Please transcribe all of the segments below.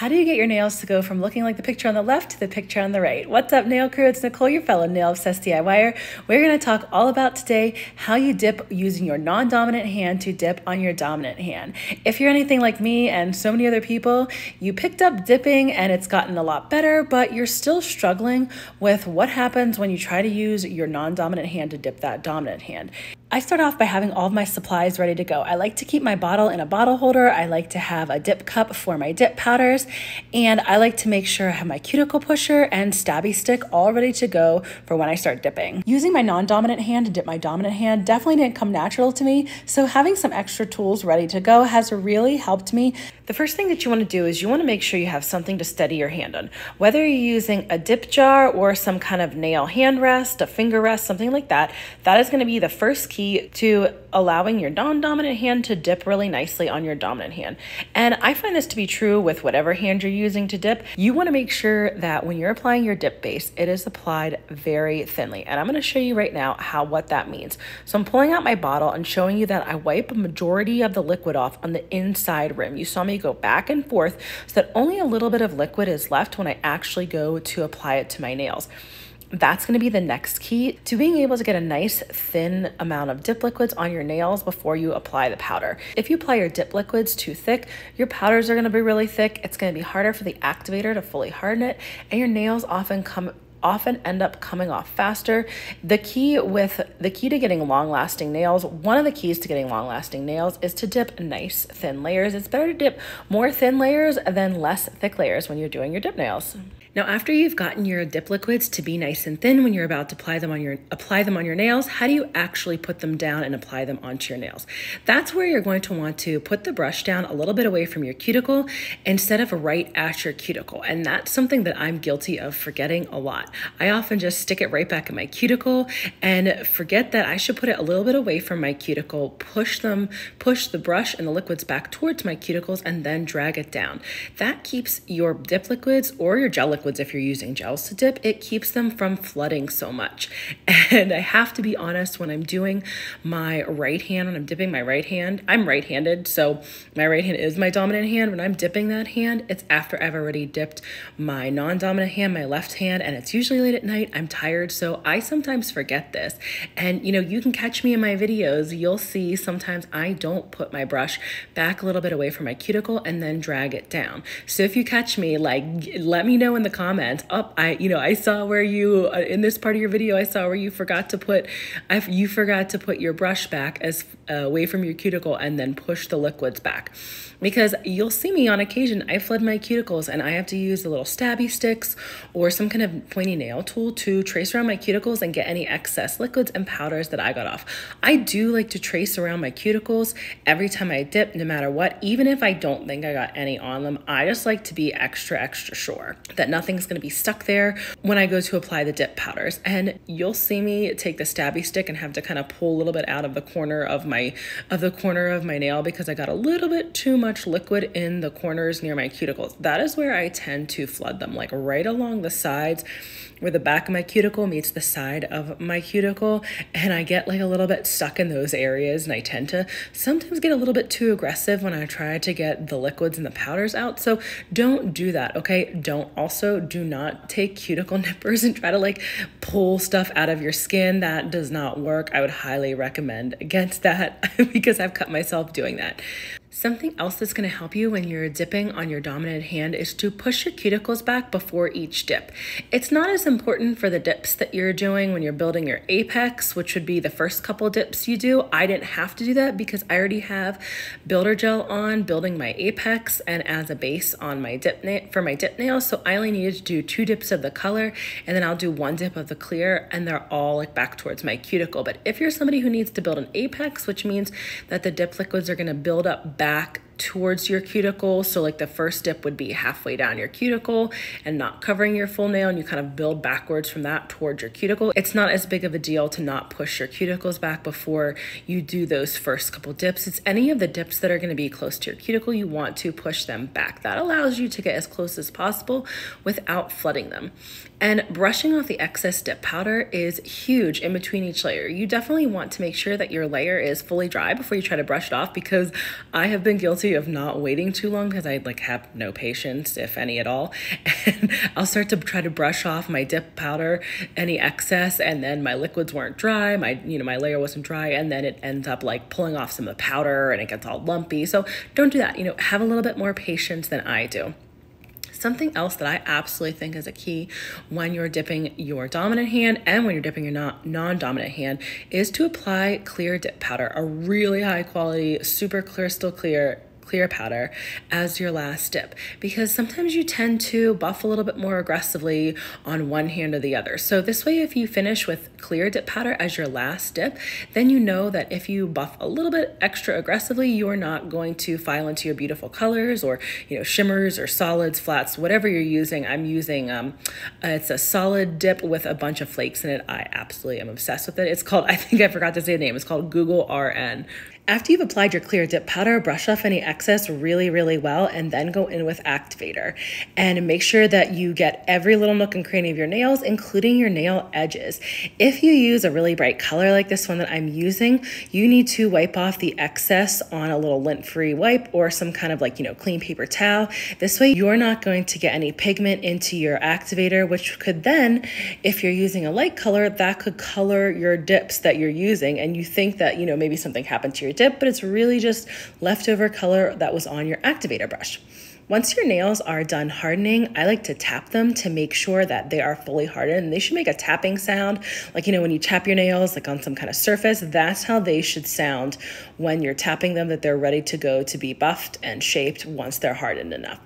How do you get your nails to go from looking like the picture on the left to the picture on the right? What's up, nail crew? It's Nicole, your fellow nail obsessed DIYer. We're going to talk all about today how you dip using your non-dominant hand to dip on your dominant hand. If you're anything like me and so many other people, you picked up dipping and it's gotten a lot better, but you're still struggling with what happens when you try to use your non-dominant hand to dip that dominant hand. I start off by having all of my supplies ready to go. I like to keep my bottle in a bottle holder. I like to have a dip cup for my dip powders, and I like to make sure I have my cuticle pusher and stabby stick all ready to go for when I start dipping. Using my non-dominant hand to dip my dominant hand definitely didn't come natural to me, so having some extra tools ready to go has really helped me. The first thing that you want to do is you want to make sure you have something to steady your hand on. Whether you're using a dip jar or some kind of nail hand rest, a finger rest, something like that, that is going to be the first key to allowing your non-dominant hand to dip really nicely on your dominant hand. And I find this to be true with whatever hand you're using to dip. You want to make sure that when you're applying your dip base, it is applied very thinly. And I'm going to show you right now what that means. So I'm pulling out my bottle and showing you that I wipe a majority of the liquid off on the inside rim. You saw me go back and forth so that only a little bit of liquid is left when I actually go to apply it to my nails. That's going to be the next key to being able to get a nice thin amount of dip liquids on your nails before you apply the powder. If you apply your dip liquids too thick, your powders are going to be really thick. It's going to be harder for the activator to fully harden it, and your nails often end up coming off faster. The key to getting long-lasting nails, one of the keys to getting long-lasting nails is to dip nice thin layers. It's better to dip more thin layers than less thick layers when you're doing your dip nails. Now, after you've gotten your dip liquids to be nice and thin when you're about to apply them on your nails, how do you actually put them down and apply them onto your nails? That's where you're going to want to put the brush down a little bit away from your cuticle instead of right at your cuticle. And that's something that I'm guilty of forgetting a lot. I often just stick it right back in my cuticle and forget that I should put it a little bit away from my cuticle, push the brush and the liquids back towards my cuticles, and then drag it down. That keeps your dip liquids or your gel liquids, if you're using gels to dip, it keeps them from flooding so much. And I have to be honest, when I'm doing my right hand, when I'm dipping my right hand, I'm right-handed, so my right hand is my dominant hand. When I'm dipping that hand, it's after I've already dipped my non-dominant hand, my left hand, and it's usually late at night. I'm tired, so I sometimes forget this. And you can catch me in my videos. You'll see sometimes I don't put my brush back a little bit away from my cuticle and then drag it down. So if you catch me, let me know in the comments. I saw where you in this part of your video, I saw where you forgot to put your brush back as away from your cuticle and then push the liquids back. Because you'll see me on occasion, I flood my cuticles and I have to use the little stabby sticks or some kind of pointy nail tool to trace around my cuticles and get any excess liquids and powders that I got off. I do like to trace around my cuticles every time I dip, no matter what, even if I don't think I got any on them. I just like to be extra sure that nothing's going to be stuck there when I go to apply the dip powders. And you'll see me take the stabby stick and have to kind of pull a little bit out of the corner of my nail because I got a little bit too much liquid in the corners near my cuticles. That is where I tend to flood them, like right along the sides where the back of my cuticle meets the side of my cuticle, and I get like a little bit stuck in those areas, and I tend to sometimes get a little bit too aggressive when I try to get the liquids and the powders out. So don't do that, okay? Do not take cuticle nippers and try to pull stuff out of your skin. That does not work. I would highly recommend against that because I've cut myself doing that. Something else that's going to help you when you're dipping on your dominant hand is to push your cuticles back before each dip. It's not as important for the dips that you're doing when you're building your apex, which would be the first couple dips you do. I didn't have to do that because I already have builder gel on building my apex and as a base on my dip nails. So I only needed to do 2 dips of the color, and then I'll do 1 dip of the clear, and they're all back towards my cuticle. But if you're somebody who needs to build an apex, which means that the dip liquids are going to build up back towards your cuticle, so the first dip would be halfway down your cuticle and not covering your full nail, and you kind of build backwards from that towards your cuticle. It's not as big of a deal to not push your cuticles back before you do those first couple dips. It's any of the dips that are going to be close to your cuticle, you want to push them back. That allows you to get as close as possible without flooding them. And brushing off the excess dip powder is huge in between each layer. You definitely want to make sure that your layer is fully dry before you try to brush it off, because I have been guilty guilty of not waiting too long because I like have no patience, if any at all. And I'll start to try to brush off my dip powder, any excess, and then my liquids weren't dry, my layer wasn't dry, and then it ends up like pulling off some of the powder and it gets all lumpy. So don't do that. Have a little bit more patience than I do. Something else that I absolutely think is a key when you're dipping your dominant hand and when you're dipping your non-dominant hand is to apply clear dip powder, a really high quality, super crystal clear powder as your last dip, because sometimes you tend to buff a little bit more aggressively on one hand or the other. So this way, if you finish with clear dip powder as your last dip, then you know that if you buff a little bit extra aggressively, you're not going to file into your beautiful colors or shimmers or solids, flats, whatever you're using. I'm using it's a solid dip with a bunch of flakes in it. I absolutely am obsessed with it. It's called, I think I forgot to say the name, it's called Google RN. After you've applied your clear dip powder, brush off any excess really, really well, and then go in with activator. And make sure that you get every little nook and cranny of your nails, including your nail edges. If you use a really bright color like this one that I'm using, you need to wipe off the excess on a little lint-free wipe or some kind of clean paper towel. This way, you're not going to get any pigment into your activator, which could then, if you're using a light color, that could color your dips that you're using, and you think that, maybe something happened to your dip, but it's really just leftover color that was on your activator brush. Once your nails are done hardening, I like to tap them to make sure that they are fully hardened. And they should make a tapping sound, like, when you tap your nails, like on some kind of surface, that's how they should sound when you're tapping them, that they're ready to go to be buffed and shaped once they're hardened enough.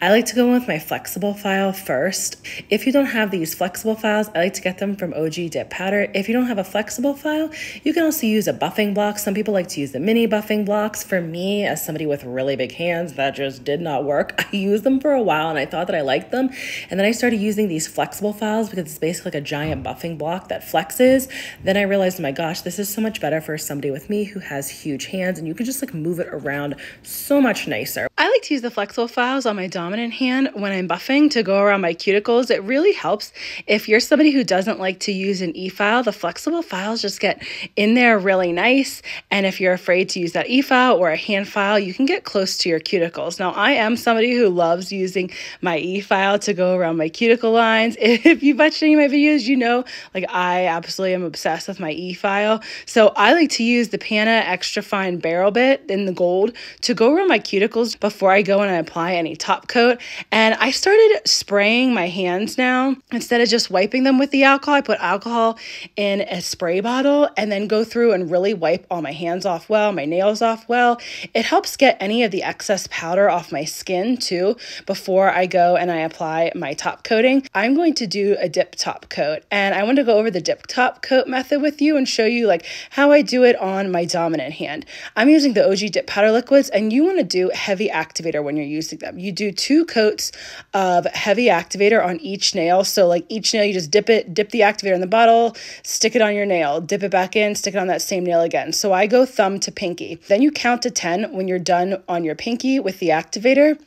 I like to go with my flexible file first. If you don't have these flexible files, I like to get them from OG Dip Powder. If you don't have a flexible file, you can also use a buffing block. Some people like to use the mini buffing blocks. For me, as somebody with really big hands, that just did not work. I used them for a while and I thought that I liked them. And then I started using these flexible files because it's basically like a giant buffing block that flexes. Then I realized, oh my gosh, this is so much better for somebody with me who has huge hands, and you can just move it around so much nicer. I like to use the flexible files on my dominant hand when I'm buffing to go around my cuticles. It really helps. If you're somebody who doesn't like to use an e-file, the flexible files just get in there really nice. And if you're afraid to use that e-file or a hand file, you can get close to your cuticles. Now, I am somebody who loves using my e-file to go around my cuticle lines. If you've watched any of my videos, I absolutely am obsessed with my e-file. So I like to use the Pana Extra Fine Barrel Bit in the gold to go around my cuticles before I go and I apply any top coat. And I started spraying my hands now. Instead of just wiping them with the alcohol, I put alcohol in a spray bottle and then go through and really wipe all my hands off well, my nails off well. It helps get any of the excess powder off my skin too before I go and I apply my top coating. I'm going to do a dip top coat, and I want to go over the dip top coat method with you and show you how I do it on my dominant hand. I'm using the OG Dip Powder liquids, and you want to do heavy activator when you're using them. You do 2 coats of heavy activator on each nail. So each nail, you just dip the activator in the bottle, stick it on your nail, dip it back in, stick it on that same nail again. So I go thumb to pinky. Then you count to 10 when you're done on your pinky with the activator.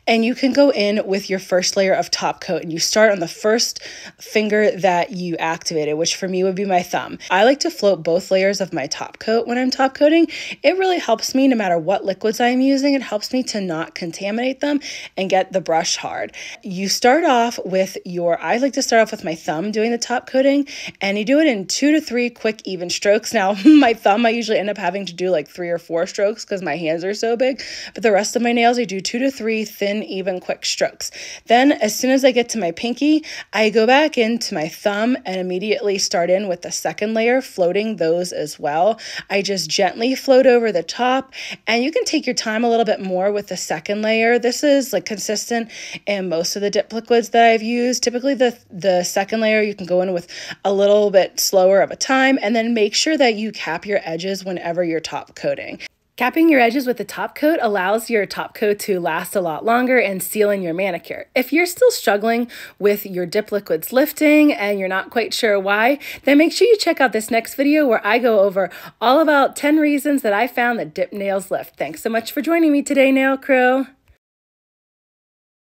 And you can go in with your first layer of top coat, and you start on the first finger that you activated, which for me would be my thumb. I like to float both layers of my top coat when I'm top coating. It really helps me no matter what liquids I'm using. It helps me to not contaminate them and get the brush hard. You start off with I like to start off with my thumb doing the top coating, and you do it in 2 to 3 quick even strokes. Now my thumb, I usually end up having to do 3 or 4 strokes because my hands are so big, but the rest of my nails I do 2 to 3 thin, even, quick strokes. Then as soon as I get to my pinky, I go back into my thumb and immediately start in with the second layer, floating those as well. I just gently float over the top, and you can take your time a little bit more with the second layer. This is consistent in most of the dip liquids that I've used. Typically the second layer you can go in with a little bit slower of a time, and then make sure that you cap your edges whenever you're top coating. Capping your edges with the top coat allows your top coat to last a lot longer and seal in your manicure. If you're still struggling with your dip liquids lifting and you're not quite sure why, then make sure you check out this next video where I go over all about 10 reasons that I found that dip nails lift. Thanks so much for joining me today, Nail Crew.